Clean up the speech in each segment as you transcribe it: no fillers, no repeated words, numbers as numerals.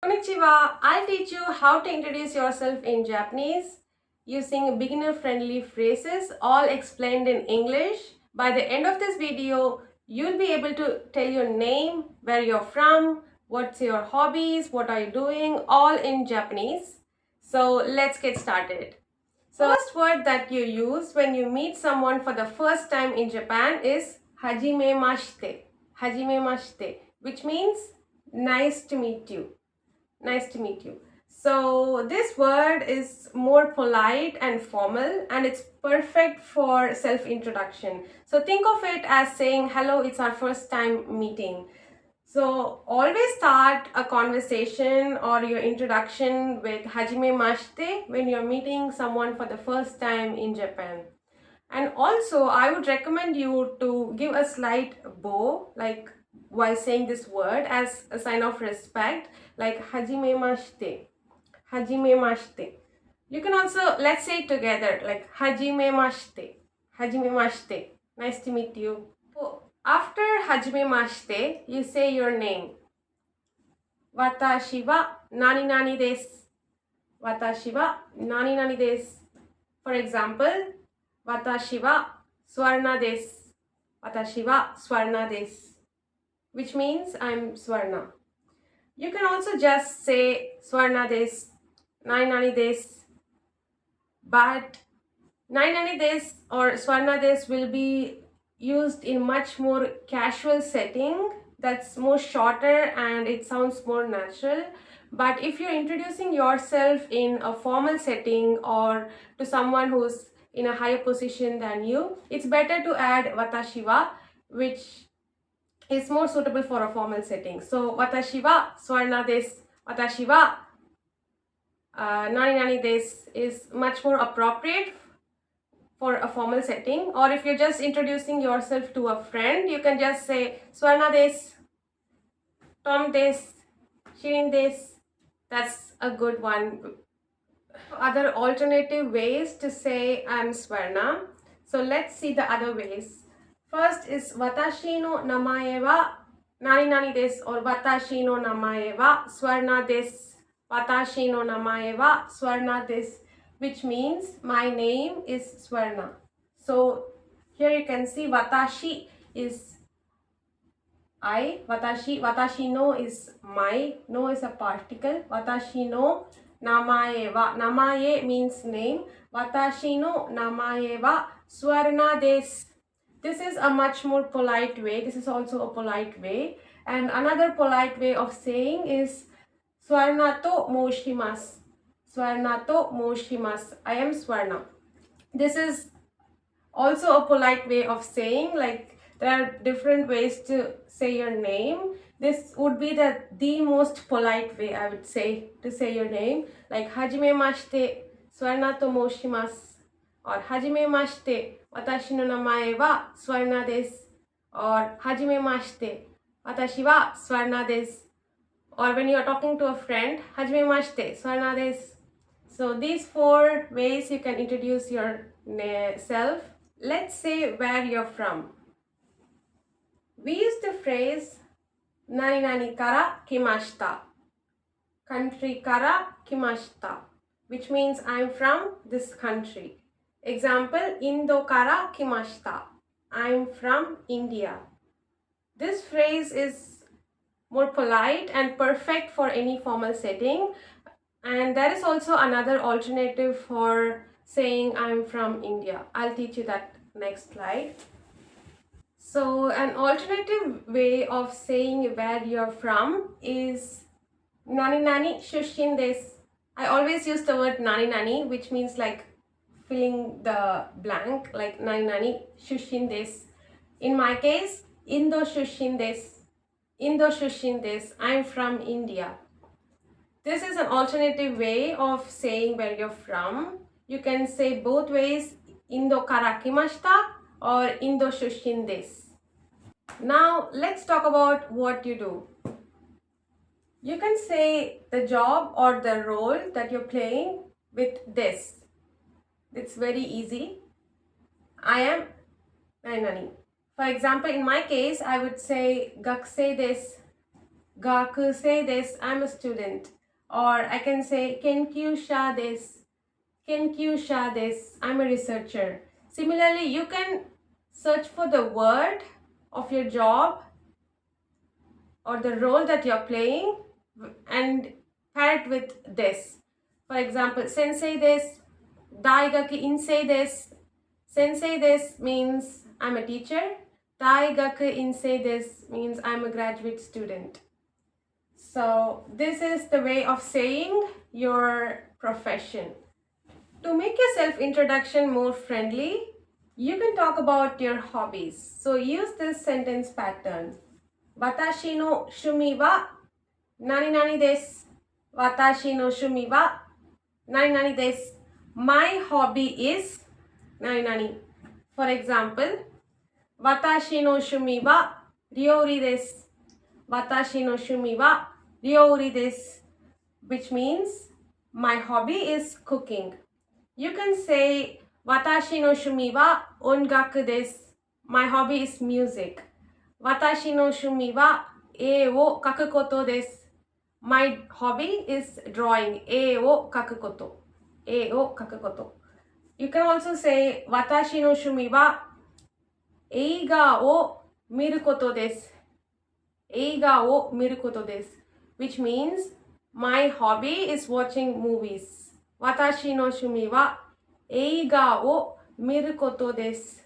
Konnichiwa, I'll teach you how to introduce yourself in Japanese using beginner-friendly phrases all explained in English. By the end of this video, you'll be able to tell your name, where you're from, what's your hobbies, what are you doing, all in Japanese. So let's get started. So first word that you use when you meet someone for the first time in Japan is hajimemashite. Hajimemashite, which means nice to meet you. Nice to meet you. So this word is more polite and formal, and it's perfect for self-introduction. So think of it as saying, hello, it's our first time meeting. So always start a conversation or your introduction with Hajime Mashite when you're meeting someone for the first time in Japan. And also I would recommend you to give a slight bow, like while saying this word, as a sign of respect, like Hajime Mashite. Hajime Mashite. You can also, let's say it together, like Hajime Mashite. Hajime Mashite. Nice to meet you. So, after Hajime Mashite, you say your name. Watashi wa nani nani desu. Watashi wa nani nani desu. For example, Watashi wa Swarna desu. Watashi wa Swarna desu. Which means I'm Swarna. You can also just say Swarna desu, nani nani desu. But nani nani desu or Swarna desu will be used in much more casual setting that's more shorter and it sounds more natural. But if you're introducing yourself in a formal setting or to someone who's in a higher position than you, it's better to add watashi wa, which is more suitable for a formal setting. So watashi wa swarna desu, watashi wa nani nani desu is much more appropriate for a formal setting. Or if you're just introducing yourself to a friend, you can just say Swarna desu, Tom desu, Shirin desu. That's a good one. Other alternative ways to say I'm Swarna. So let's see the other ways. First is Watashi no namae wa nani nani desu, or Watashi no namae wa Swarna desu. Watashi no namae wa Swarna desu, which means my name is Swarna. So here you can see watashi is I, watashi no is my, no is a particle, watashi no namae wa, namae means name, watashi no namae wa Swarna desu. This is a much more polite way. This is also a polite way. And another polite way of saying is Swarna to moshimasu. Swarna to moshimasu. I am Swarna. This is also a polite way of saying, like there are different ways to say your name. This would be the most polite way, I would say, to say your name, like Hajime mashite Swarna to moshimasu, or Hajime mashite watashi no namae wa Swarna desu, or Hajime mashite watashi wa Swarna desu. Or when you are talking to a friend, Hajime mashite Swarna desu. So these 4 ways you can introduce yourself. Let's say where you're from. We use the phrase nani nani kara kimashita, country kara kimashita, which means I'm from this country. Example, Indo kara kimashita, I'm from India. This phrase is more polite and perfect for any formal setting. And there is also another alternative for saying I'm from India. I'll teach you that next slide. So an alternative way of saying where you're from is nani nani shushin desu. I always use the word nani nani, which means like filling the blank, like nani nani shushin desu. In my case, Indo shushin desu. Indo shushin desu. I'm from India. This is an alternative way of saying where you're from. You can say both ways, Indo kara kimashita or Indo shushin desu. Now let's talk about what you do. You can say the job or the role that you're playing with this. It's very easy. I am nani nani. For example, in my case, I would say gakusei desu. Gakusei desu. I'm a student. Or I can say kenkyusha desu. Kenkyusha desu. I'm a researcher. Similarly, you can search for the word of your job or the role that you're playing and pair it with this. For example, sensei desu, daigaku insei desu. Sensei desu means I'm a teacher. Daigaku insei desu means I'm a graduate student. So this is the way of saying your profession. To make your self-introduction more friendly, you can talk about your hobbies. So use this sentence pattern. Watashi no shumi wa nani nani desu. Watashi no shumi wa nani nani desu. My hobby is nani nani. For example, watashi no shumi wa ryori desu. Watashi no shumi wa ryori desu, which means my hobby is cooking. You can say watashi no shumi wa ongaku desu. My hobby is music. Watashi no shumi wa e wo kaku koto desu. My hobby is drawing. E wo kaku koto. E wo kaku koto. You can also say watashi no shumi wa eiga wo miru koto desu. Eiga wo miru koto desu, which means my hobby is watching movies. Watashi no shumi wa eiga wo miru koto desu.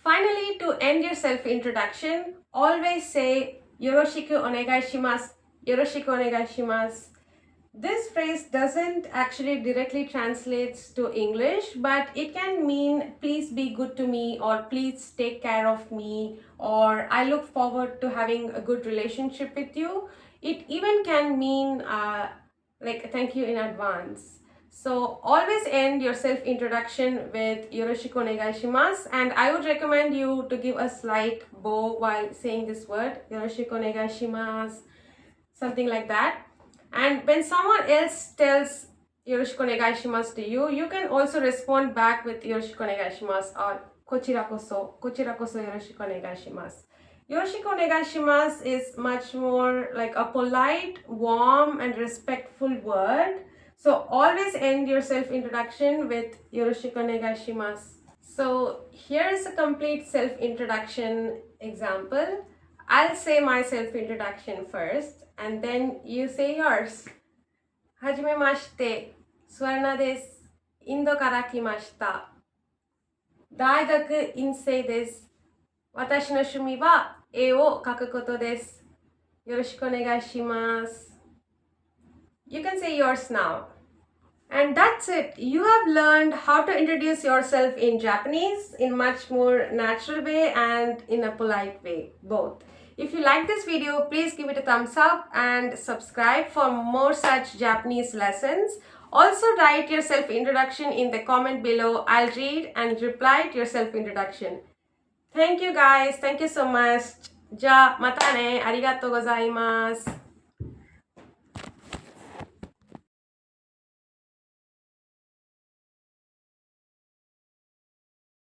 Finally, to end your self-introduction, always say yoroshiku onegai shimasu. Yoroshiku onegai shimasu. This phrase doesn't actually directly translate to English, but it can mean please be good to me, or please take care of me, or I look forward to having a good relationship with you. It even can mean like thank you in advance. So always end your self-introduction with yoroshiku onegai shimasu, and I would recommend you to give a slight bow while saying this word, yoroshiku onegai shimasu, something like that. And when someone else tells yoroshiku onegai shimasu to you, you can also respond back with yoroshiku onegai shimasu or kochira koso yoroshiku onegai shimasu. Yoroshiku onegai shimasu is much more like a polite, warm and respectful word. So always end your self-introduction with yoroshiku onegai shimasu. So here is a complete self-introduction example. I'll say my self-introduction first and then you say yours. Hajimemashite, Swarna desu. Indo kara kimashita. Daigaku insei desu. Watashi no shumi wa e wo kaku koto desu. Yoroshiku onegai shimasu. You can say yours now. And that's it. You have learned how to introduce yourself in Japanese in much more natural way and in a polite way, both. If you like this video, please give it a thumbs up and subscribe for more such Japanese lessons. Also write your self-introduction in the comment below. I'll read and reply to your self-introduction. Thank you guys. Thank you so much. Ja, mata ne. Arigatou gozaimasu.